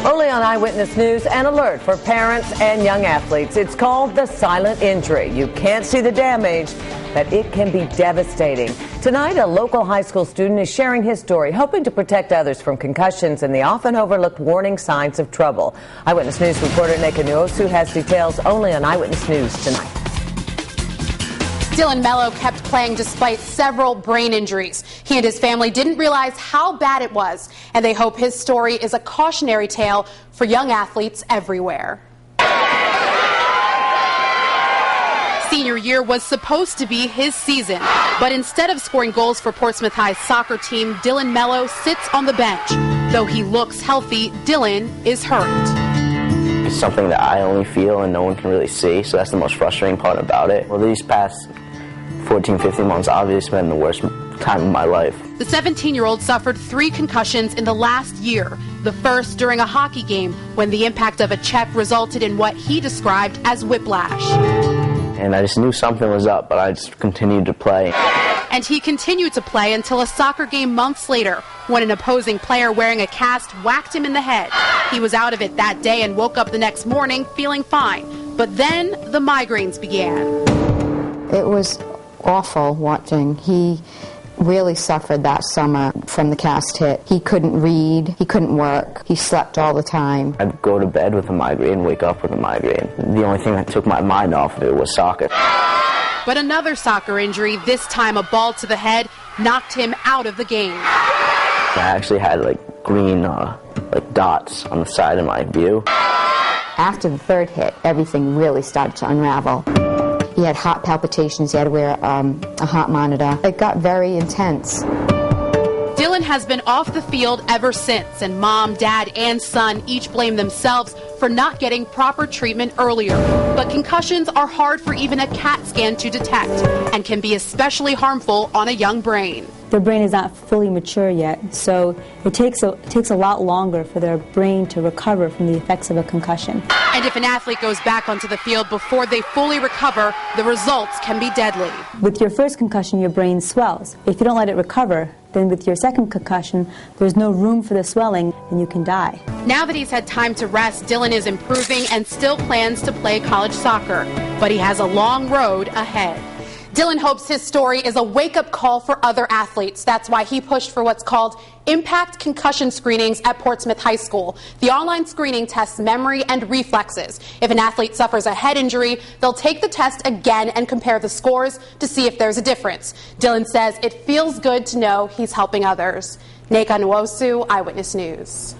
Early on Eyewitness News, an alert for parents and young athletes. It's called the silent injury. You can't see the damage, but it can be devastating. Tonight, a local high school student is sharing his story, hoping to protect others from concussions and the often overlooked warning signs of trouble. Eyewitness News reporter Neka Nwosu has details only on Eyewitness News tonight. Dylan Mello kept playing despite several brain injuries. He and his family didn't realize how bad it was, and they hope his story is a cautionary tale for young athletes everywhere. Senior year was supposed to be his season, but instead of scoring goals for Portsmouth High's soccer team, Dylan Mello sits on the bench. Though he looks healthy, Dylan is hurt. It's something that I only feel and no one can really see, so that's the most frustrating part about it. Well, these past 14, 15 months obviously been the worst time of my life. The 17-year-old suffered 3 concussions in the last year. The first during a hockey game when the impact of a check resulted in what he described as whiplash. And I just knew something was up, but I just continued to play. And he continued to play until a soccer game months later when an opposing player wearing a cast whacked him in the head. He was out of it that day and woke up the next morning feeling fine. But then the migraines began. It was awful watching. He really suffered that summer from the cast hit. He couldn't read, he couldn't work, he slept all the time. I'd go to bed with a migraine, wake up with a migraine. The only thing that took my mind off of it was soccer. But another soccer injury, this time a ball to the head, knocked him out of the game. I actually had green dots on the side of my view. After the third hit, everything really started to unravel. He had heart palpitations, he had to wear a heart monitor. It got very intense. Dylan has been off the field ever since, and mom, dad, and son each blame themselves for not getting proper treatment earlier. But concussions are hard for even a CAT scan to detect and can be especially harmful on a young brain. Their brain is not fully mature yet, so it takes a lot longer for their brain to recover from the effects of a concussion. And if an athlete goes back onto the field before they fully recover, the results can be deadly. With your first concussion, your brain swells. If you don't let it recover, then with your second concussion, there's no room for the swelling and you can die. Now that he's had time to rest, Dylan is improving and still plans to play college soccer. But he has a long road ahead. Dylan hopes his story is a wake-up call for other athletes. That's why he pushed for what's called impact concussion screenings at Portsmouth High School. The online screening tests memory and reflexes. If an athlete suffers a head injury, they'll take the test again and compare the scores to see if there's a difference. Dylan says it feels good to know he's helping others. Neka Nwosu, Eyewitness News.